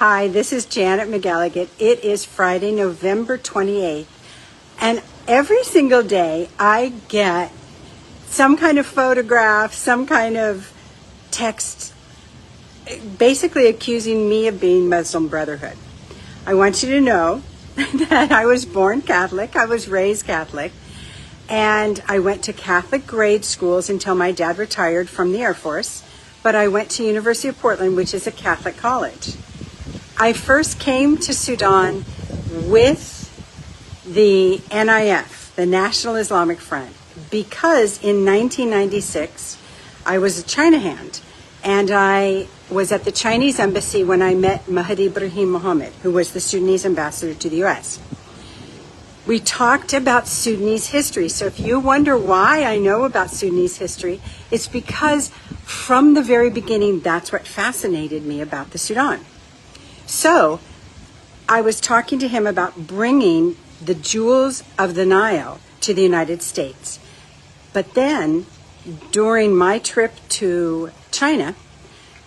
Hi, this is Janet McGilligan. It is Friday, November 28th, and every single day I get some kind of photograph, some kind of text, basically accusing me of being Muslim Brotherhood. I want you to know that I was born Catholic, I was raised Catholic, and I went to Catholic grade schools until my dad retired from the Air Force, but I went to University of Portland, which is a Catholic college. I first came to Sudan with the NIF, the National Islamic Front, because in 1996, I was a China hand, and I was at the Chinese embassy when I met Mahdi Ibrahim Mohammed, who was the Sudanese ambassador to the U.S. We talked about Sudanese history. So if you wonder why I know about Sudanese history, it's because from the very beginning, that's what fascinated me about the Sudan. So I was talking to him about bringing the jewels of the Nile to the United States. But then during my trip to China,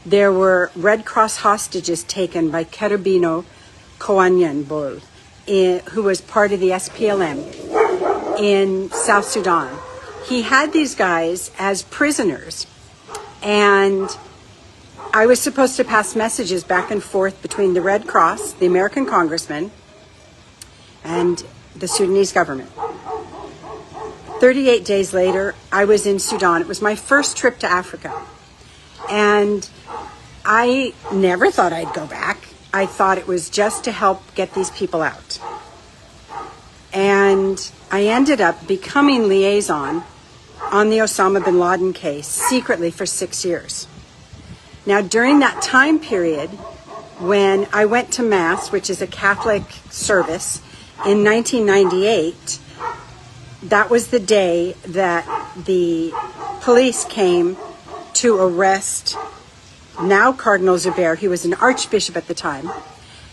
there were Red Cross hostages taken by Kerubino Koanyanbol, who was part of the SPLM in South Sudan. He had these guys as prisoners, and I was supposed to pass messages back and forth between the Red Cross, the American congressman, and the Sudanese government. 38 days later, I was in Sudan. It was my first trip to Africa. And I never thought I'd go back. I thought it was just to help get these people out. And I ended up becoming liaison on the Osama bin Laden case secretly for 6 years. Now, during that time period, when I went to Mass, which is a Catholic service, in 1998, that was the day that the police came to arrest now Cardinal Zubair. He was an archbishop at the time.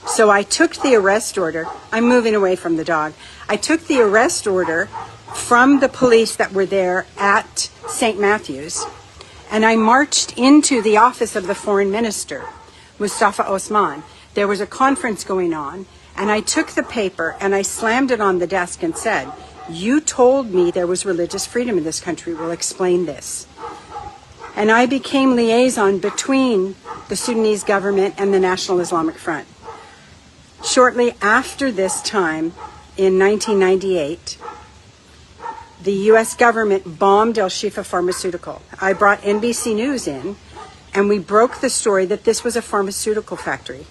So I took the arrest order. I'm moving away from the dog. I took the arrest order from the police that were there at St. Matthew's, and I marched into the office of the foreign minister, Mustafa Osman. There was a conference going on, and I took the paper and I slammed it on the desk and said, "You told me there was religious freedom in this country. We'll explain this." And I became liaison between the Sudanese government and the National Islamic Front. Shortly after this time, in 1998, the U.S. government bombed El Shifa Pharmaceutical. I brought NBC News in, and we broke the story that this was a pharmaceutical factory.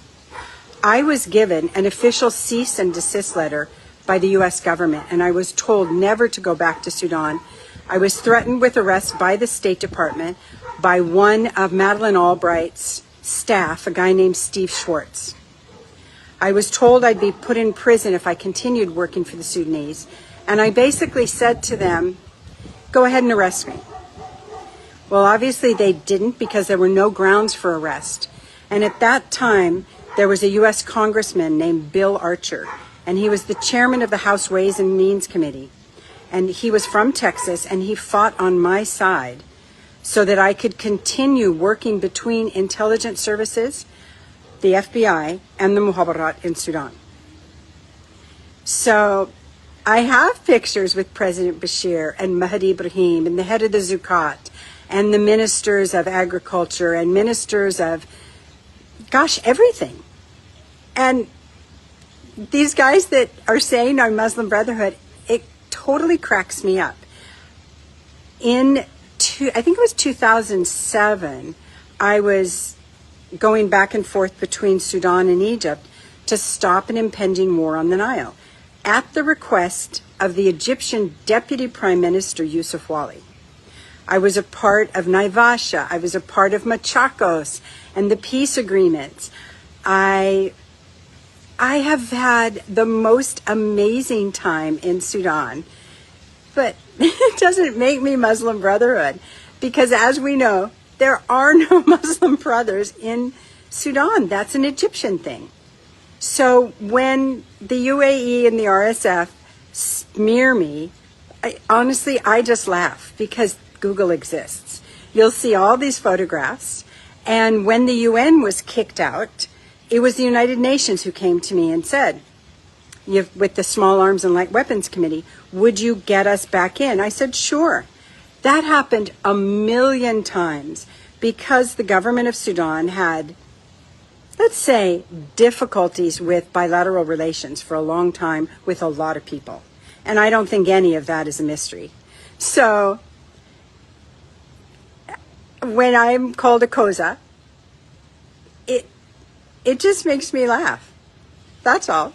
I was given an official cease and desist letter by the U.S. government, and I was told never to go back to Sudan. I was threatened with arrest by the State Department by one of Madeleine Albright's staff, a guy named Steve Schwartz. I was told I'd be put in prison if I continued working for the Sudanese. And I basically said to them, go ahead and arrest me. Well, obviously they didn't, because there were no grounds for arrest. And at that time, there was a U.S. congressman named Bill Archer, and he was the chairman of the House Ways and Means Committee. And he was from Texas, and he fought on my side so that I could continue working between intelligence services, the FBI, and the Muhabarat in Sudan. So I have pictures with President Bashir and Mahdi Ibrahim and the head of the Zukat and the ministers of agriculture and ministers of, gosh, everything. And these guys that are saying are Muslim Brotherhood, it totally cracks me up. I think it was 2007, I was going back and forth between Sudan and Egypt to stop an impending war on the Nile, at the request of the Egyptian Deputy Prime Minister Yusuf Wali. I was a part of Naivasha. I was a part of Machakos and the peace agreements. I have had the most amazing time in Sudan, but it doesn't make me Muslim Brotherhood, because as we know, there are no Muslim brothers in Sudan. That's an Egyptian thing. So when the UAE and the RSF smear me, honestly, I just laugh, because Google exists. You'll see all these photographs. And when the UN was kicked out It was the United Nations who came to me and said, with the Small Arms and Light Weapons Committee, would you get us back in? I said, sure. That happened a million times because the government of Sudan had, let's say, difficulties with bilateral relations for a long time with a lot of people. And I don't think any of that is a mystery. So when I'm called a Koza, it just makes me laugh. That's all.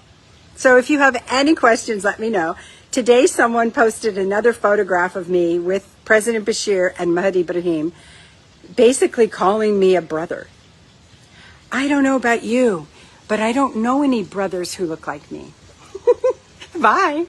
So if you have any questions, let me know. Today, someone posted another photograph of me with President Bashir and Mahdi Ibrahim, basically calling me a brother. I don't know about you, but I don't know any brothers who look like me. Bye.